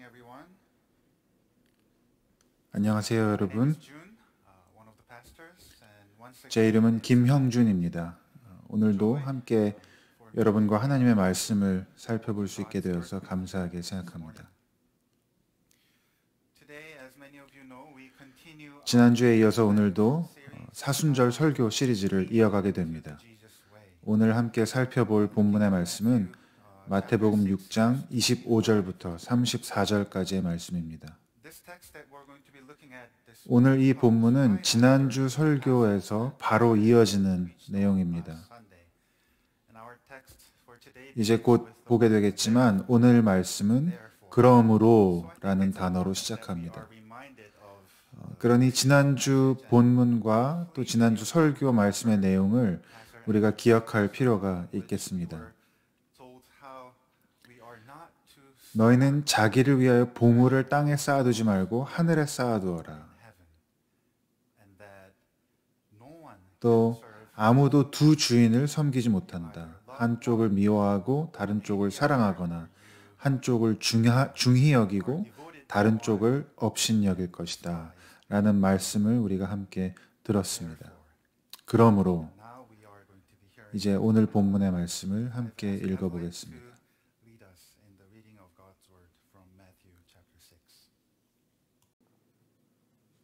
everyone. 안녕하세요, My name 여러분. is June, one of the pastors, and once 제 again, 이름은 it's a 김형준입니다. 오늘도 joy 함께 for me to 여러분과 be 하나님의 able 말씀을 to 살펴볼 수 있게 God's word 되어서 with you 감사하게 this morning. 생각합니다. Today, as many of you know, we continue our 지난주에 이어서 오늘도 series 사순절 설교 시리즈를 이어가게 됩니다. Jesus Way. 오늘 함께 살펴볼 본문의 말씀은 마태복음 6장 25절부터 34절까지의 말씀입니다. This text that we're going to be looking at this 오늘 이 morning 본문은 comes right 지난주 after 설교에서 바로 이어지는 내용입니다. Sunday. And our text for today 이제 begins 곧 with the 보게 word 되겠지만 오늘 말씀은 therefore. 그러므로라는 단어로 that we 시작합니다. are reminded of 그러니 지난주 본문과 또 지난주 설교 말씀의 내용을 우리가 기억할 필요가 있겠습니다. told how we are not to 너희는 자기를 위하여 보물을 땅에 쌓아두지 말고 하늘에 쌓아두어라. heaven, and that no one 또 can serve 아무도 두 주인을 섬기지 못한다. 한쪽을 미워하고 다른 쪽을 사랑하거나 한쪽을 중히 여기고 다른 쪽을 업신여길 것이다. 라는 말씀을 우리가 함께 들었습니다. 그러므로 now we are going to be hearing 이제 오늘 본문의 말씀을 함께 읽어보겠습니다. lead us in the reading of God's word from Matthew chapter 6.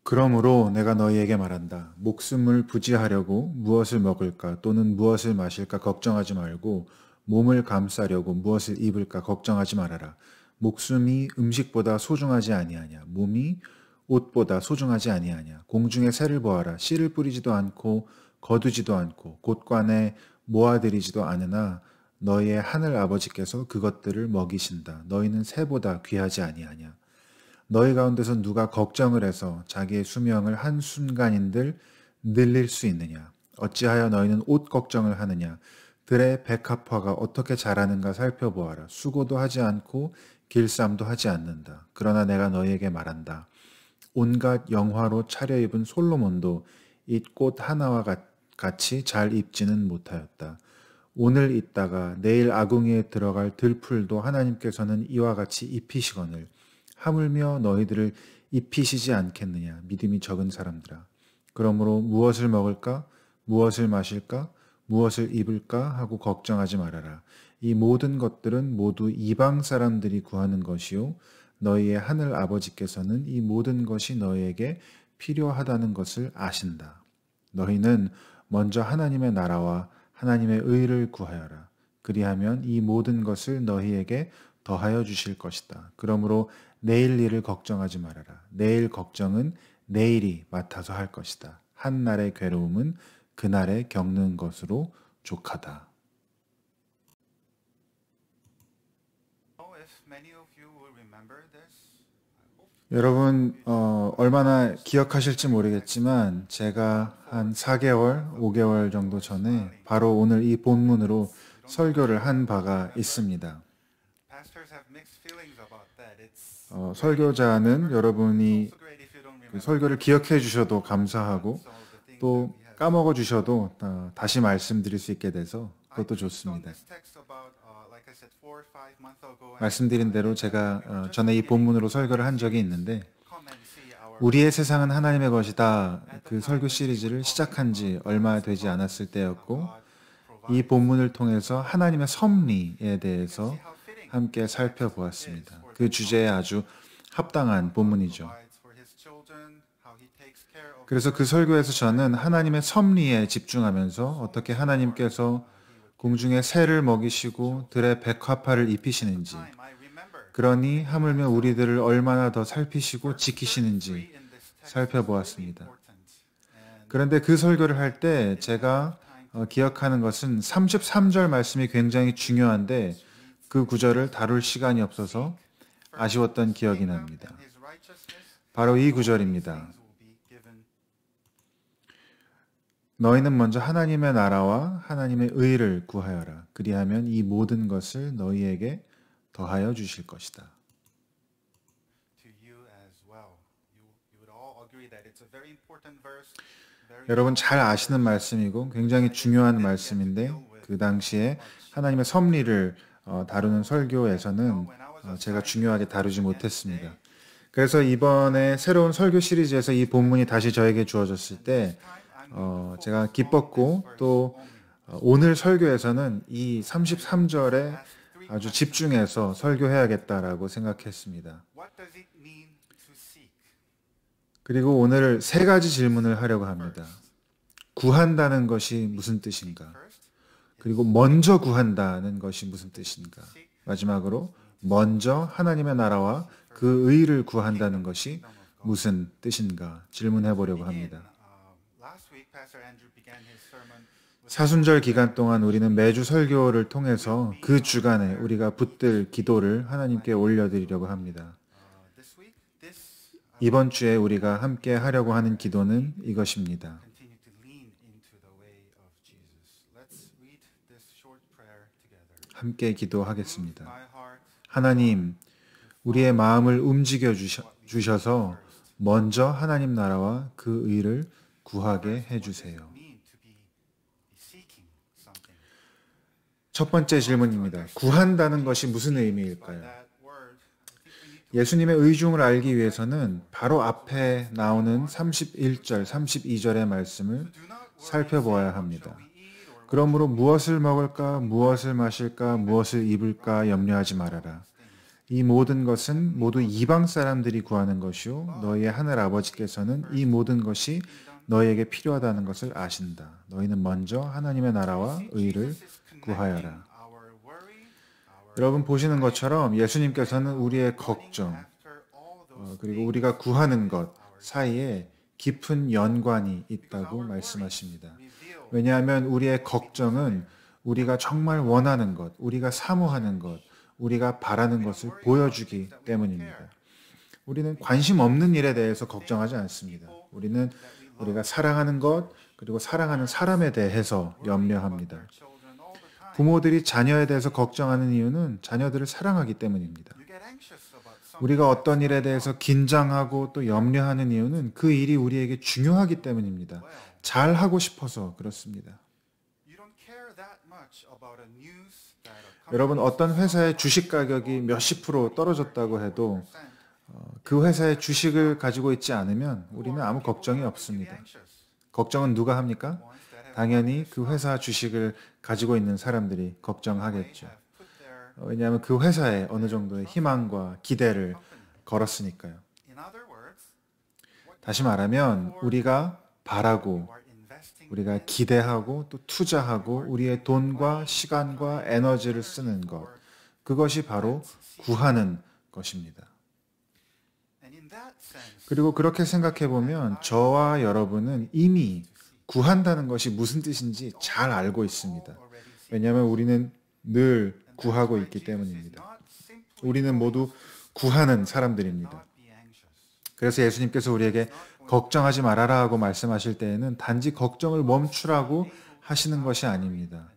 그러므로 내가 너희에게 말한다. 목숨을 부지하려고 무엇을 먹을까 또는 무엇을 마실까 걱정하지 말고 몸을 감싸려고 무엇을 입을까 걱정하지 말아라. 목숨이 음식보다 소중하지 아니하냐. 몸이 옷보다 소중하지 아니하냐. 공중의 새를 보아라. 씨를 뿌리지도 않고 거두지도 않고 곳간에 모아들이지도 않으나 너희의 하늘 아버지께서 그것들을 먹이신다. 너희는 새보다 귀하지 아니하냐. 너희 가운데서 누가 걱정을 해서 자기의 수명을 한순간인들 늘릴 수 있느냐. 어찌하여 너희는 옷 걱정을 하느냐. 들의 백합화가 어떻게 자라는가 살펴보아라. 수고도 하지 않고 길쌈도 하지 않는다. 그러나 내가 너희에게 말한다. 온갖 영화로 차려입은 솔로몬도 이 꽃 하나와 같이 잘 입지는 못하였다. 오늘 있다가 내일 아궁이에 들어갈 들풀도 하나님께서는 이와 같이 입히시거늘 하물며 너희들을 입히시지 않겠느냐. 믿음이 적은 사람들아. 그러므로 무엇을 먹을까? 무엇을 마실까? 무엇을 입을까? 하고 걱정하지 말아라. 이 모든 것들은 모두 이방 사람들이 구하는 것이요. 너희의 하늘 아버지께서는 이 모든 것이 너희에게 필요하다는 것을 아신다. 너희는 먼저 하나님의 나라와 하나님의 의를 구하여라. 그리하면 이 모든 것을 너희에게 더하여 주실 것이다. 그러므로 내일 일을 걱정하지 말아라. 내일 걱정은 내일이 맡아서 할 것이다. 한 날의 괴로움은 그날에 겪는 것으로 족하다. Oh, if many of you will remember this, I hope 여러분 얼마나 기억하실지 모르겠지만 제가 한 4개월, 5개월 정도 전에 바로 오늘 이 본문으로 설교를 한 바가 있습니다. pastors have mixed feelings about that. It's 설교자는 여러분이 so great if you don't 그 remember. 설교를 기억해 주셔도 감사하고 So the things 또 that we have 까먹어 주셔도 다시 말씀드릴 수 있게 돼서 I 그것도 preached on 좋습니다. this text about, like I said, 4 or 5 months ago. and 말씀드린 대로 제가 전에 이 본문으로 설교를 한 적이 있는데 come and see our 우리의 세상은 하나님의 것이다. 그 설교 시리즈를 시작한 지 얼마 되지 않았을 때였고 God 이 provides. 본문을 통해서 하나님의 섭리에 대해서 See how fitting 함께 살펴보았습니다. 그 주제에 아주 합당한 본문이죠. provides for his children, how he takes care of 그래서 그 설교에서 저는 하나님의 섭리에 집중하면서 어떻게 하나님께서 공중의 새를 먹이시고 들의 백합화를 입히시는지 time. I remember 그러니 하물며 우리들을 얼마나 더 살피시고 지키시는지 in this text 살펴보았습니다. important. And 그런데 그 설교를 할 때 제가 기억하는 것은 33절 말씀이 굉장히 중요한데 그 구절을 다룰 시간이 없어서 아쉬웠던 기억이 납니다. and his righteousness, 바로 이 구절입니다. things will be given. 너희는 먼저 하나님의 나라와 하나님의 의를 구하여라. 그리하면 이 모든 것을 너희에게 더하여 주실 것이다. To you as well. You would all agree that it's a very important verse. Very 여러분 잘 아시는 말씀이고 굉장히 중요한 말씀인데 그 당시에 하나님의 섭리를 다루는 설교에서는 제가 중요하게 다루지 못했습니다. 그래서 이번에 새로운 설교 시리즈에서 이 본문이 다시 저에게 주어졌을 때 제가 기뻤고 또 오늘 설교에서는 이 33절에 아주 집중해서 설교해야겠다라고 생각했습니다. 그리고 오늘 세 가지 질문을 하려고 합니다. 구한다는 것이 무슨 뜻인가? 그리고 먼저 구한다는 것이 무슨 뜻인가? 마지막으로 먼저 하나님의 나라와 그 의를 구한다는 것이 무슨 뜻인가? 질문해 보려고 합니다. 사순절 기간 동안 우리는 매주 설교를 통해서 그 주간에 우리가 붙들 기도를 하나님께 올려드리려고 합니다. 이번 주에 우리가 함께 하려고 하는 기도는 이것입니다. 함께 기도하겠습니다. 하나님, 우리의 마음을 움직여 주셔서 먼저 하나님 나라와 그 의를 구하게 해주세요. 첫 번째 질문입니다. 구한다는 것이 무슨 의미일까요? 예수님의 의중을 알기 위해서는 바로 앞에 나오는 31절, 32절의 말씀을 살펴보아야 합니다. 그러므로 무엇을 먹을까, 무엇을 마실까, 무엇을 입을까 염려하지 말아라. 이 모든 것은 모두 이방 사람들이 구하는 것이요 너희의 하늘 아버지께서는 이 모든 것이 너희에게 필요하다는 것을 아신다. 너희는 먼저 하나님의 나라와 의를 구하여라. 여러분 보시는 것처럼 예수님께서는 우리의 걱정 그리고 우리가 구하는 것 사이에 깊은 연관이 있다고 말씀하십니다. 왜냐하면 우리의 걱정은 우리가 정말 원하는 것, 우리가 사모하는 것, 우리가 바라는 것을 보여주기 때문입니다. 우리는 관심 없는 일에 대해서 걱정하지 않습니다. 우리는 우리가 사랑하는 것, 그리고 사랑하는 사람에 대해서 염려합니다. 부모들이 자녀에 대해서 걱정하는 이유는 자녀들을 사랑하기 때문입니다. 우리가 어떤 일에 대해서 긴장하고 또 염려하는 이유는 그 일이 우리에게 중요하기 때문입니다. 잘 하고 싶어서 그렇습니다. 여러분 어떤 회사의 주식 가격이 몇십 프로 떨어졌다고 해도 그 회사의 주식을 가지고 있지 않으면 우리는 아무 걱정이 없습니다. 걱정은 누가 합니까? 당연히 그 회사 주식을 가지고 있는 사람들이 걱정하겠죠. 왜냐하면 그 회사에 어느 정도의 희망과 기대를 걸었으니까요. 다시 말하면 우리가 바라고 우리가 기대하고 또 투자하고 우리의 돈과 시간과 에너지를 쓰는 것 그것이 바로 구하는 것입니다. 그리고 그렇게 생각해 보면 저와 여러분은 이미 구한다는 것이 무슨 뜻인지 잘 알고 있습니다. 왜냐하면 우리는 늘 구하고 있기 때문입니다. 우리는 모두 구하는 사람들입니다. 그래서 예수님께서 우리에게 걱정하지 말아라 하고 말씀하실 때에는 단지 걱정을 멈추라고 하시는 것이 아닙니다.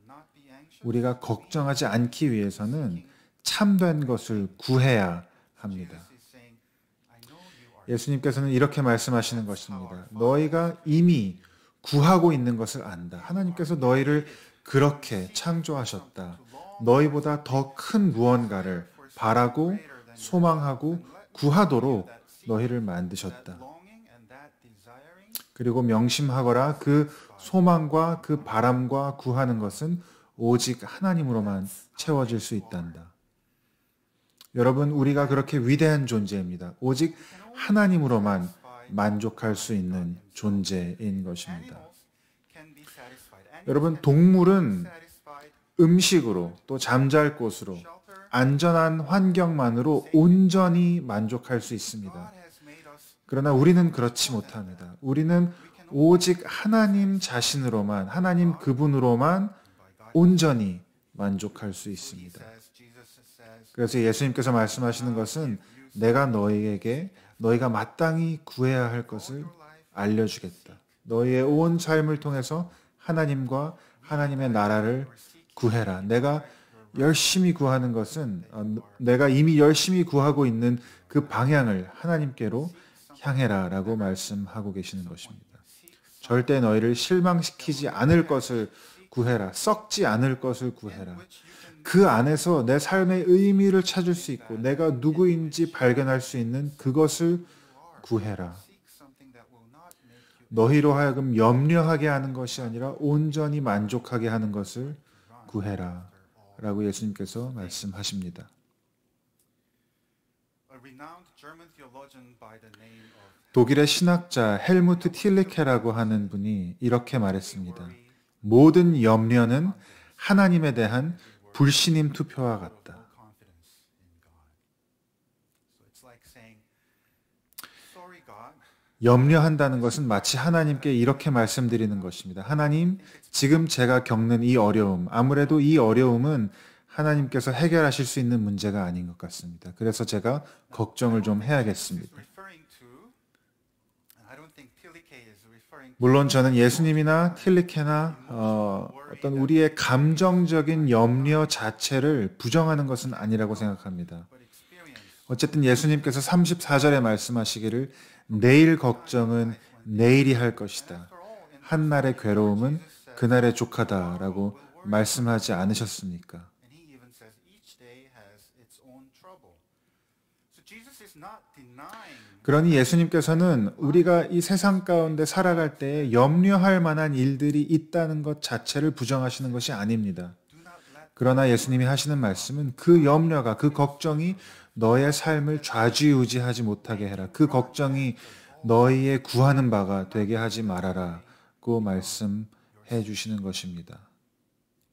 우리가 걱정하지 않기 위해서는 참된 것을 구해야 합니다. 예수님께서는 이렇게 말씀하시는 것입니다. 너희가 이미 구하고 있는 것을 안다. 하나님께서 너희를 그렇게 창조하셨다. 너희보다 더 큰 무언가를 바라고 소망하고 구하도록 너희를 만드셨다. 그리고 명심하거라. 그 소망과 그 바람과 구하는 것은 오직 하나님으로만 채워질 수 있단다. 여러분, 우리가 그렇게 위대한 존재입니다. 오직 하나님으로만 만족할 수 있는 존재인 것입니다. 여러분, 동물은 음식으로 또 잠잘 곳으로 안전한 환경만으로 온전히 만족할 수 있습니다. 그러나 우리는 그렇지 못합니다. 우리는 오직 하나님 자신으로만, 하나님 그분으로만 온전히 만족할 수 있습니다. 그래서 예수님께서 말씀하시는 것은 내가 너희에게 너희가 마땅히 구해야 할 것을 알려주겠다. 너희의 온 삶을 통해서 하나님과 하나님의 나라를 구해라. 내가 열심히 구하는 것은 내가 이미 열심히 구하고 있는 그 방향을 하나님께로 향해라 라고 말씀하고 계시는 것입니다. 절대 너희를 실망시키지 않을 것을 구해라. 썩지 않을 것을 구해라. 그 안에서 내 삶의 의미를 찾을 수 있고 내가 누구인지 발견할 수 있는 그것을 구해라. 너희로 하여금 염려하게 하는 것이 아니라 온전히 만족하게 하는 것을 구해라. 라고 예수님께서 말씀하십니다. 독일의 신학자 헬무트 틸리케라고 하는 분이 이렇게 말했습니다. 모든 염려는 하나님에 대한 불신임 투표와 같다. 염려한다는 것은 마치 하나님께 이렇게 말씀드리는 것입니다. 하나님, 지금 제가 겪는 이 어려움, 아무래도 이 어려움은 하나님께서 해결하실 수 있는 문제가 아닌 것 같습니다. 그래서 제가 걱정을 좀 해야겠습니다. 물론 저는 예수님이나 틸리케나 어떤 우리의 감정적인 염려 자체를 부정하는 것은 아니라고 생각합니다. 어쨌든 예수님께서 34절에 말씀하시기를 내일 걱정은 내일이 할 것이다. 한날의 괴로움은 그날의 족하다라고 말씀하지 않으셨습니까? 그러니 예수님께서는 우리가 이 세상 가운데 살아갈 때 염려할 만한 일들이 있다는 것 자체를 부정하시는 것이 아닙니다. 그러나 예수님이 하시는 말씀은 그 염려가, 그 걱정이 너의 삶을 좌지우지하지 못하게 해라. 그 걱정이 너희의 구하는 바가 되게 하지 말아라고 말씀해 주시는 것입니다.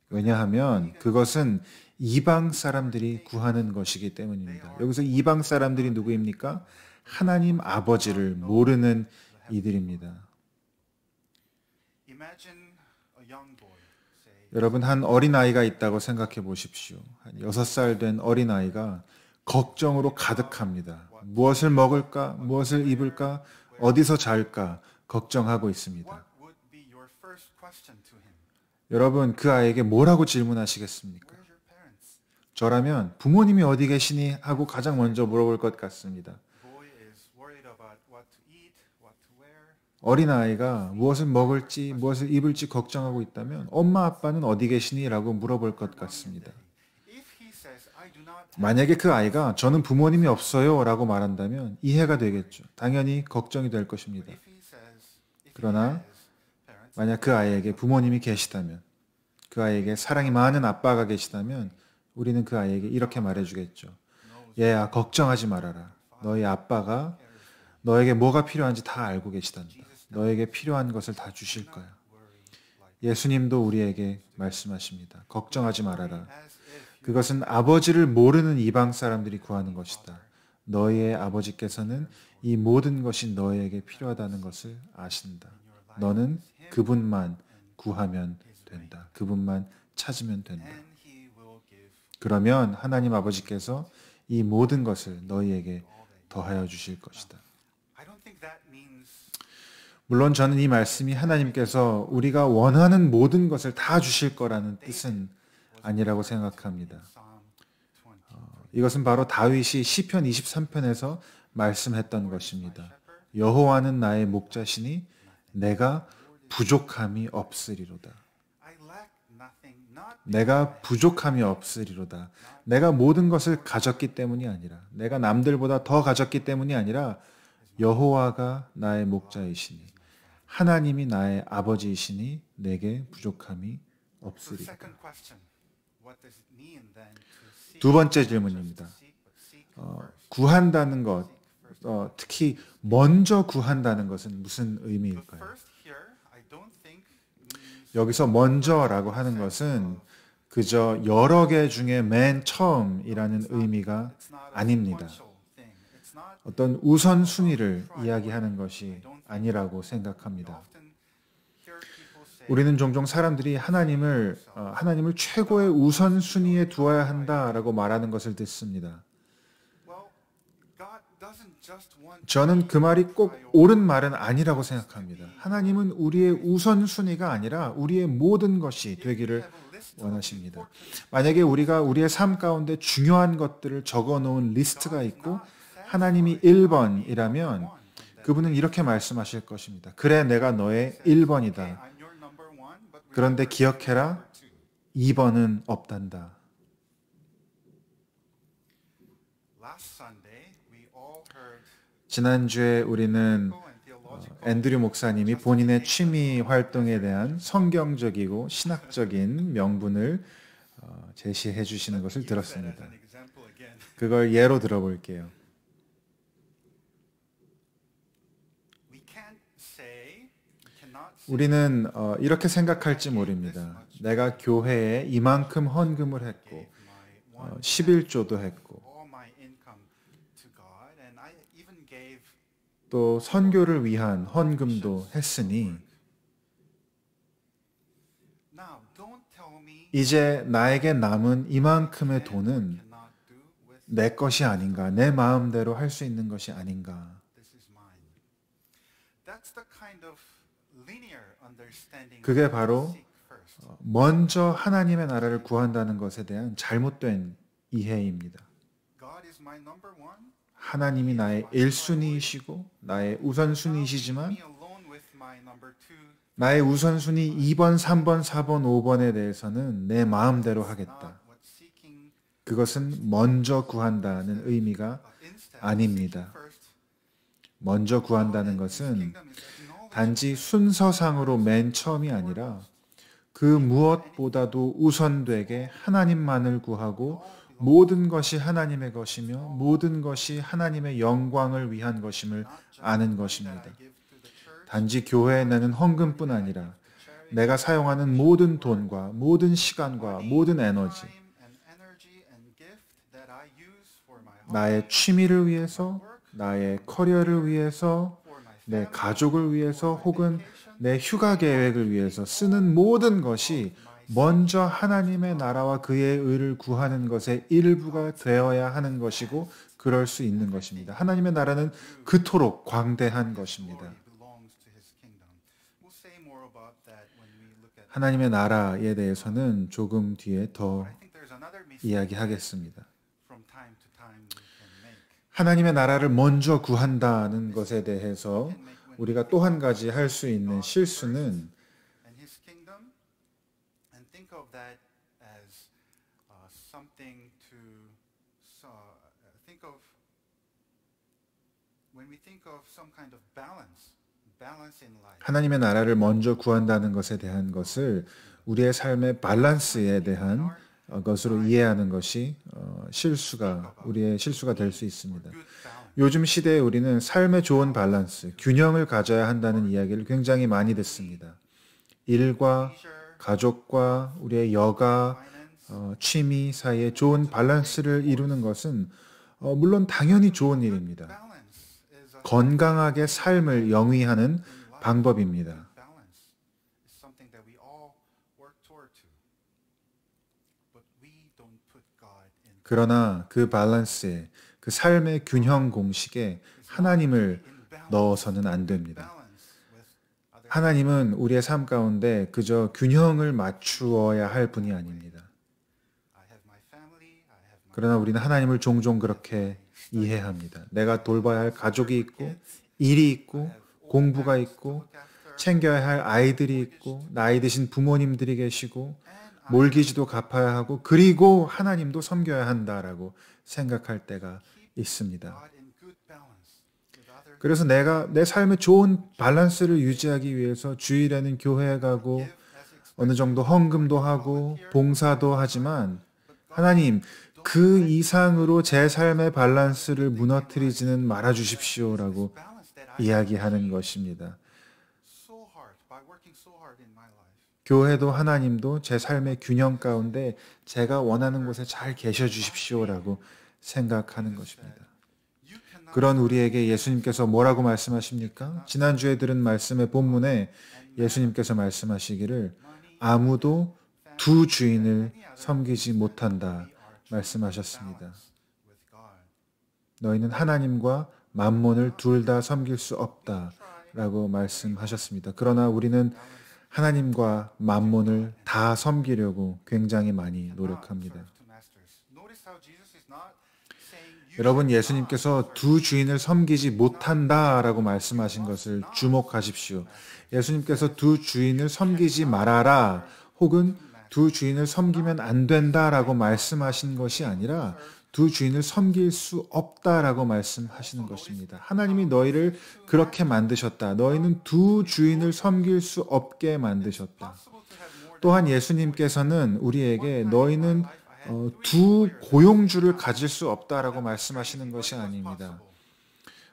왜냐하면 그것은 이방 사람들이 구하는 것이기 때문입니다. 여기서 이방 사람들이 누구입니까? 하나님 아버지를 모르는 이들입니다. 여러분, 한 어린아이가 있다고 생각해 보십시오. 한 6살 된 어린아이가 걱정으로 가득합니다. 무엇을 먹을까? 무엇을 입을까? 어디서 잘까? 걱정하고 있습니다. 여러분, 그 아이에게 뭐라고 질문하시겠습니까? 저라면 부모님이 어디 계시니? 하고 가장 먼저 물어볼 것 같습니다. 어린아이가 무엇을 먹을지, 무엇을 입을지 걱정하고 있다면 엄마, 아빠는 어디 계시니? 라고 물어볼 것 같습니다. 만약에 그 아이가 저는 부모님이 없어요 라고 말한다면 이해가 되겠죠. 당연히 걱정이 될 것입니다. 그러나 만약 그 아이에게 부모님이 계시다면, 그 아이에게 사랑이 많은 아빠가 계시다면 우리는 그 아이에게 이렇게 말해주겠죠. 얘야, 걱정하지 말아라. 너희 아빠가 너에게 뭐가 필요한지 다 알고 계시단다. 너에게 필요한 것을 다 주실 거야. 예수님도 우리에게 말씀하십니다. 걱정하지 말아라. 그것은 아버지를 모르는 이방 사람들이 구하는 것이다. 너희의 아버지께서는 이 모든 것이 너희에게 필요하다는 것을 아신다. 너는 그분만 구하면 된다. 그분만 찾으면 된다. 그러면 하나님 아버지께서 이 모든 것을 너희에게 더하여 주실 것이다. 물론 저는 이 말씀이 하나님께서 우리가 원하는 모든 것을 다 주실 거라는 뜻은 아니라고 생각합니다. 이것은 바로 다윗이 시편 23편에서 말씀했던 것입니다. 여호와는 나의 목자시니 내가 부족함이 없으리로다. 내가 부족함이 없으리로다. 내가 모든 것을 가졌기 때문이 아니라, 내가 남들보다 더 가졌기 때문이 아니라 여호와가 나의 목자이시니, 하나님이 나의 아버지이시니 내게 부족함이 없으리로다. 두 번째 질문입니다. 구한다는 것, 특히 먼저 구한다는 것은 무슨 의미일까요? 여기서 먼저라고 하는 것은 그저 여러 개 중에 맨 처음이라는 의미가 아닙니다. 어떤 우선순위를 이야기하는 것이 아니라고 생각합니다. 우리는 종종 사람들이 하나님을 최고의 우선순위에 두어야 한다라고 말하는 것을 듣습니다. 저는 그 말이 꼭 옳은 말은 아니라고 생각합니다. 하나님은 우리의 우선순위가 아니라 우리의 모든 것이 되기를 원하십니다. 만약에 우리가 우리의 삶 가운데 중요한 것들을 적어놓은 리스트가 있고 하나님이 1번이라면 그분은 이렇게 말씀하실 것입니다. 그래, 내가 너의 1번이다. 그런데 기억해라, 2번은 없단다. Last Sunday, we all heard 지난주에 우리는 biblical and theological 앤드류 목사님이 본인의 취미 활동에 대한 성경적이고 신학적인 명분을 제시해 주시는 것을 use that as 들었습니다. an example again. 그걸 예로 들어볼게요. We can't say, we cannot say 우리는 이렇게 생각할지 모릅니다. 내가 교회에 이만큼 헌금을 했고 my 11조도 했고 all my income to God, and I even gave 또 선교를 위한 헌금도 했으니 now. Don't tell me 이제 나에게 남은 이만큼의 돈은 cannot do with 내 것이 아닌가, 내 마음대로 할 수 있는 것이 아닌가. this is mine. That's the kind of linear understanding 그게 we 바로 seek first. 먼저 하나님의 나라를 구한다는 것에 대한 잘못된 이해입니다. God is my number one. 하나님이 나의 1순위이시고 나의 우선순위이시지만 Me alone with my number two. 나의 우선순위 2번, 3번, 4번, 5번에 대해서는 내 마음대로 하겠다. Not what seeking 그것은 먼저 구한다는 의미가 instead 아닙니다. seeking first. 먼저 구한다는 것은 Kingdom is acknowledged. 단지 순서상으로 맨 처음이 아니라 그 무엇보다도 우선되게 하나님만을 구하고 모든 것이 하나님의 것이며 모든 것이 하나님의 영광을 위한 것임을 아는 것입니다. Give to the church. 단지 교회에 내는 헌금뿐 아니라 내가 사용하는 모든 돈과 모든 시간과 모든 에너지, Time and energy and gift that I use for my home, 나의 취미를 위해서, 나의 커리어를 위해서, for my 내 family, 가족을 위해서 혹은 내 휴가 계획을 위해서 쓰는 모든 것이 먼저 하나님의 나라와 그의 의를 구하는 것의 일부가 되어야 하는 것이고 그럴 수 있는 것입니다. 하나님의 나라는 그토록 광대한 것입니다. glory belongs to his kingdom. We'll say more about that when we look at 하나님의 나라에 대해서는 조금 뒤에 더 I think there's another mistake 이야기하겠습니다. from time to time we can make. 하나님의 나라를 먼저 구한다는 것에 대해서 우리가 또 한 가지 할 수 있는 실수는 And his kingdom, and think of that as something to think of when we think of some kind of balance in life. 하나님의 나라를 먼저 구한다는 것에 대한 것을 우리의 삶의 밸런스에 대한 것으로 이해하는 것이 우리의 실수가 될 수 있습니다. Good balance. 요즘 시대에 우리는 삶의 좋은 밸런스, 균형을 가져야 한다는 이야기를 굉장히 많이 듣습니다. 일과 가족과 우리의 여가, 취미 사이에 좋은 밸런스를 이루는 것은 물론 당연히 좋은 일입니다. Balance is a 건강하게 삶을 영위하는 방법입니다. balance is something that we all work toward to. But we don't put God in 그러나 그 밸런스에, 그 삶의 균형 공식에 하나님을 넣어서는 안 됩니다. balance with other. 하나님은 우리의 삶 가운데 그저 균형을 맞추어야 할 분이 아닙니다. I have my family, I have my 그러나 우리는 하나님을 종종 그렇게 이해합니다. 내가 돌봐야 할 가족이 있고, 일이 있고, 공부가 있고, 챙겨야 할 아이들이 있고, 나이 드신 부모님들이 계시고, 몰기지도 갚아야 하고, 그리고 하나님도 섬겨야 한다라고 생각할 때가 있습니다. God in good balance with other. 그래서 내가 내 삶의 좋은 밸런스를 유지하기 위해서 주일에는 교회에 가고 As expected. 어느 정도 헌금도 하고 봉사도 하지만 하나님 그 이상으로 제 삶의 밸런스를 무너뜨리지는 말아 주십시오라고 Balance that I 이야기하는 것입니다. so hard by working so hard in my life. 교회도 하나님도 제 삶의 균형 가운데 제가 원하는 곳에 잘 계셔 주십시오라고 생각하는 것입니다. You cannot 그런 우리에게 예수님께서 뭐라고 말씀하십니까? 지난주에 들은 말씀의 본문에 예수님께서 말씀하시기를 아무도 두 주인을 섬기지 못한다 말씀하셨습니다. with God. 너희는 하나님과 만몬을 둘 다 섬길 수 없다라고 말씀하셨습니다. 그러나 우리는 하나님과 만몬을 다 섬기려고 굉장히 많이 노력합니다. Serve two masters. Notice how Jesus is not saying you 여러분, 예수님께서 두 주인을 섬기지 못한다라고 말씀하신 것을 주목하십시오. 예수님께서 두 주인을 섬기지 말아라 혹은 두 주인을 섬기면 안 된다라고 말씀하신 것이 아니라 두 주인을 섬길 수 없다라고 말씀하시는 것입니다. 하나님이 너희를 그렇게 만드셨다. 너희는 두 주인을 섬길 수 없게 만드셨다. 또한 예수님께서는 우리에게 너희는 두 고용주를 가질 수 없다라고 말씀하시는 것이 아닙니다.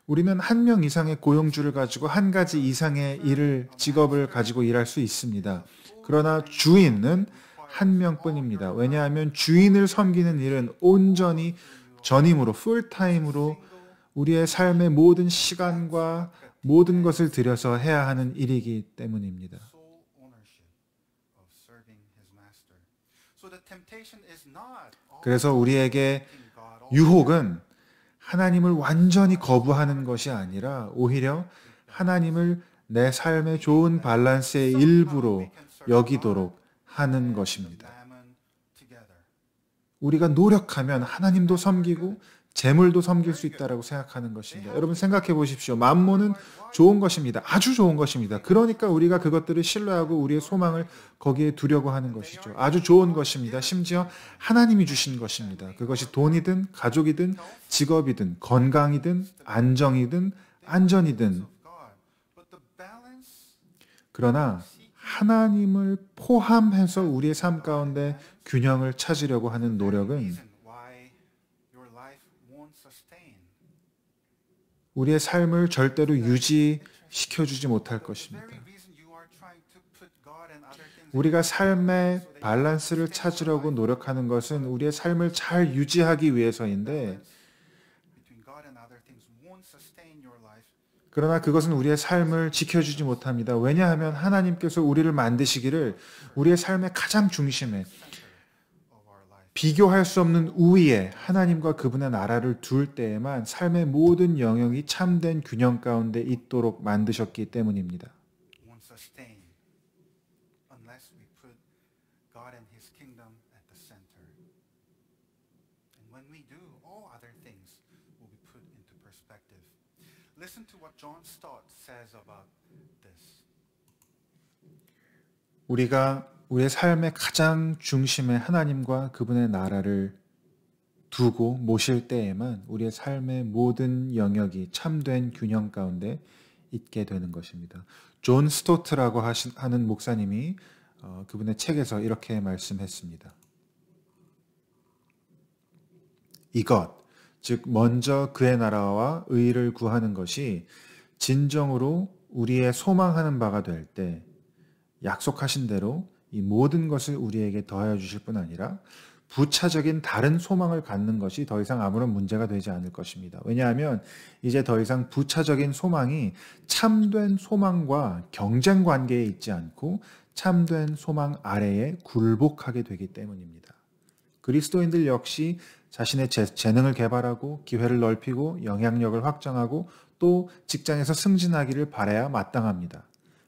우리는 한 명 이상의 고용주를 가지고 한 가지 이상의 직업을 가지고 일할 수 있습니다. 그러나 주인은 한 명뿐입니다. 왜냐하면 주인을 섬기는 일은 온전히 전임으로, 풀타임으로 우리의 삶의 모든 시간과 모든 것을 들여서 해야 하는 일이기 때문입니다. 그래서 우리에게 유혹은 하나님을 완전히 거부하는 것이 아니라 오히려 하나님을 내 삶의 좋은 밸런스의 일부로 여기도록 하는 것입니다. 우리가 노력하면 하나님도 섬기고 재물도 섬길 수 있다고 생각하는 것입니다. 여러분 생각해 보십시오. 만몬은 좋은 것입니다. 아주 좋은 것입니다. 그러니까 우리가 그것들을 신뢰하고 우리의 소망을 거기에 두려고 하는 것이죠. 아주 좋은 것입니다. 심지어 하나님이 주신 것입니다. 그것이 돈이든 가족이든 직업이든 건강이든 안정이든 안전이든. 그러나 하나님을 포함해서 우리의 삶 가운데 균형을 찾으려고 하는 노력은 우리의 삶을 절대로 유지시켜주지 못할 것입니다. 우리가 삶의 밸런스를 찾으려고 노력하는 것은 우리의 삶을 잘 유지하기 위해서인데, 그러나 그것은 우리의 삶을 지켜주지 못합니다. 왜냐하면 하나님께서 우리를 만드시기를 우리의 삶의 가장 중심에, 비교할 수 없는 우위에 하나님과 그분의 나라를 둘 때에만 삶의 모든 영역이 참된 균형 가운데 있도록 만드셨기 때문입니다. 우리가 우리의 삶의 가장 중심에 하나님과 그분의 나라를 두고 모실 때에만 우리의 삶의 모든 영역이 참된 균형 가운데 있게 되는 것입니다. 존 스토트라고 하는 목사님이 그분의 책에서 이렇게 말씀했습니다. 이것, 즉 먼저 그의 나라와 의를 구하는 것이 진정으로 우리의 소망하는 바가 될 때 약속하신 대로 이 모든 것을 우리에게 더하여 주실 뿐 아니라 부차적인 다른 소망을 갖는 것이 더 이상 아무런 문제가 되지 않을 것입니다. 왜냐하면 이제 더 이상 부차적인 소망이 참된 소망과 경쟁 관계에 있지 않고 참된 소망 아래에 굴복하게 되기 때문입니다. 그리스도인들 역시 자신의 재능을 개발하고 기회를 넓히고 영향력을 확장하고 또 직장에서 승진하기를 바라야 마땅합니다.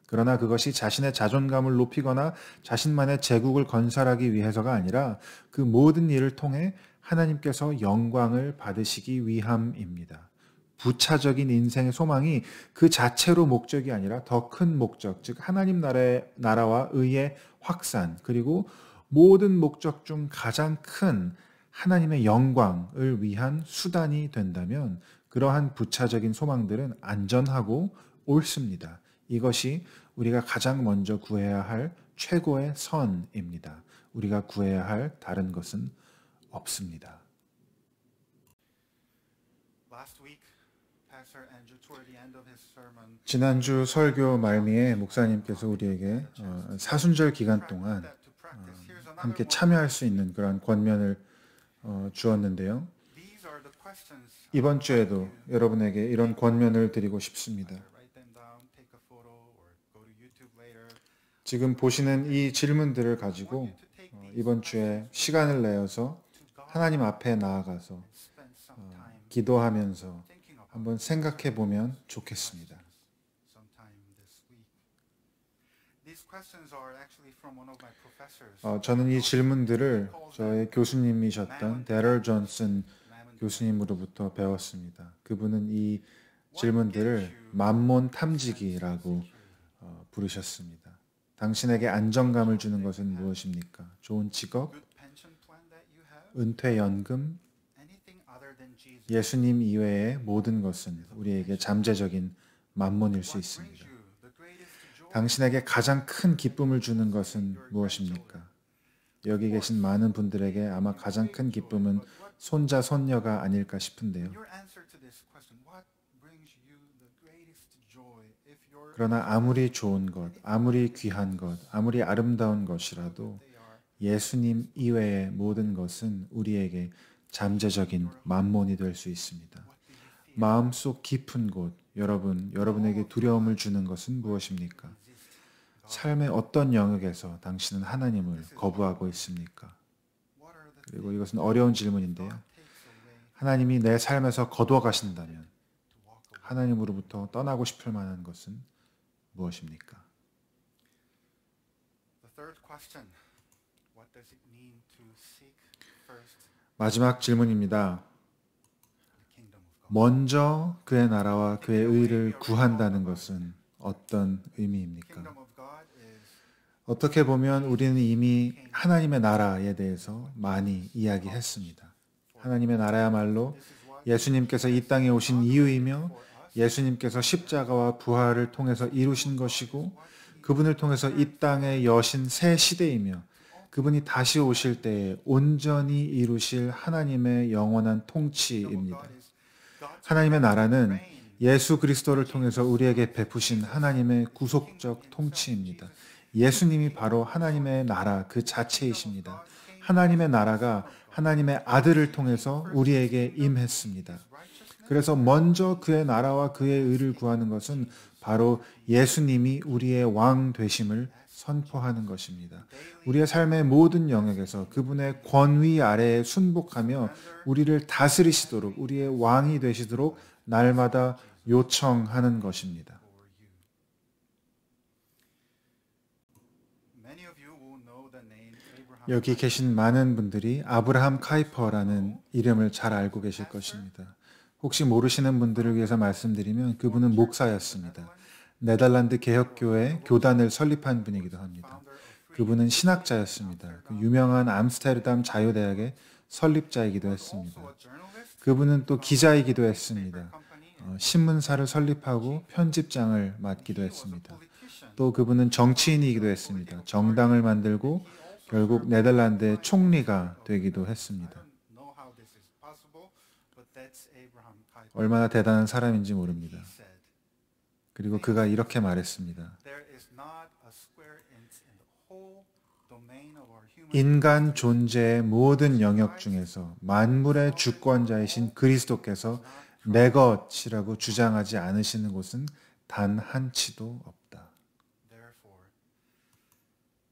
그러나 그것이 자신의 자존감을 높이거나 자신만의 제국을 건설하기 위해서가 아니라 그 모든 일을 통해 하나님께서 영광을 받으시기 위함입니다. 부차적인 인생의 소망이 그 자체로 목적이 아니라 더 큰 목적, 즉 하나님 나라와 의의 확산, 그리고 모든 목적 중 가장 큰 하나님의 영광을 위한 수단이 된다면 그러한 부차적인 소망들은 안전하고 옳습니다. 이것이 우리가 가장 먼저 구해야 할 최고의 선입니다. 우리가 구해야 할 다른 것은 없습니다. 지난주 설교 말미에 목사님께서 우리에게 사순절 기간 동안 함께 참여할 수 있는 그런 권면을 주었는데요. 이번 주에도 여러분에게 이런 권면을 드리고 싶습니다. 지금 보시는 이 질문들을 가지고 이번 주에 시간을 내어서 하나님 앞에 나아가서 기도하면서 한번 생각해 보면 좋겠습니다. 저는 이 질문들을 저의 교수님이셨던 데럴 존슨 교수님으로부터 배웠습니다. 그분은 이 질문들을 만몬 탐지기라고 부르셨습니다. 당신에게 안정감을 주는 것은 무엇입니까? 좋은 직업, 은퇴연금, 예수님 이외의 모든 것은 우리에게 잠재적인 만몬일 수 What brings 있습니다. you the greatest joy? 당신에게 가장 큰 기쁨을 주는 것은 무엇입니까? 여기 계신 많은 분들에게 아마 가장 큰 기쁨은 손자, 손녀가 아닐까 싶은데요. Your answer to this question, what brings you the greatest joy if you're 그러나 아무리 좋은 것, 아무리 귀한 것, 아무리 아름다운 것이라도 they are 예수님 이외의 모든 것은 우리에게 잠재적인 만몬이 될 수 있습니다. what do you feel? 마음속 깊은 곳, 여러분에게 두려움을 주는 것은 무엇입니까? 삶의 어떤 영역에서 당신은 하나님을 거부하고 있습니까? What are the 그리고 이것은 어려운 질문인데요. takes away 하나님이 내 삶에서 거두어 가신다면 to walk away? 하나님으로부터 떠나고 싶을 만한 것은 무엇입니까? The third question, what does it mean to seek first 마지막 질문입니다. the kingdom of God? 먼저 그의 나라와 그의 의를 구한다는 것은 어떤 의미입니까? Kingdom of God is 어떻게 보면 우리는 이미 하나님의 나라에 대해서 많이 이야기했습니다. 하나님의 나라야말로 this is what 예수님께서 이 땅에 오신 이유이며 for us 예수님께서 십자가와 부활을 통해서 이루신 것이고 그분을 통해서 이 땅에 여신 새 시대이며 그분이 다시 오실 때에 온전히 이루실 하나님의 영원한 통치입니다. God is God's 하나님의 나라는 예수 그리스도를 통해서 우리에게 베푸신 하나님의 구속적 통치입니다. 예수님이 바로 하나님의 나라 그 자체이십니다. 하나님의 나라가 하나님의 아들을 통해서 우리에게 임했습니다. 그래서 먼저 그의 나라와 그의 의를 구하는 것은 바로 예수님이 우리의 왕 되심을 선포하는 것입니다. 우리의 삶의 모든 영역에서 그분의 권위 아래에 순복하며 우리를 다스리시도록 우리의 왕이 되시도록 날마다 요청하는 것입니다. for you. Many of you will know the name Abraham. 여기 계신 많은 분들이 아브라함 카이퍼라는 이름을 잘 알고 계실 것입니다. 혹시 모르시는 분들을 위해서 말씀드리면 그분은 목사였습니다. 네덜란드 개혁교회 교단을 설립한 분이기도 합니다. 그분은 신학자였습니다. 그 유명한 암스테르담 자유대학의 설립자이기도 했습니다. Also a journalist, 그분은 또 기자이기도 했습니다. company, 신문사를 설립하고 편집장을 맡기도 했습니다. politician. 또 그분은 정치인이기도 했습니다. 정당을 만들고 결국 네덜란드의 총리가 되기도 했습니다. I don't know how this is possible, but that's Abraham Kuyper. 얼마나 대단한 사람인지 모릅니다. He said, 그리고 그가 이렇게 말했습니다. there is not a square inch in the whole domain of our human 인간 존재의 모든 영역 중에서 만물의 주권자이신 그리스도께서 내 것이라고 주장하지 않으시는 곳은 단 한 치도 없다. Therefore,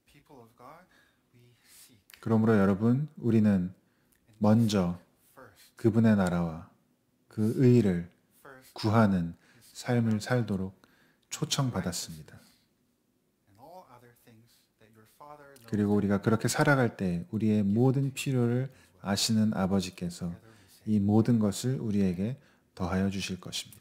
people of God, we seek 그러므로 여러분, 우리는 먼저 first, 그분의 나라와 그 의를 first, 구하는 삶을 살도록 초청받았습니다. and all other things that your Father knows 그리고 우리가 그렇게 살아갈 때 우리의 모든 필요를 아시는 아버지께서 이 모든 것을 우리에게 더하여 주실 것입니다.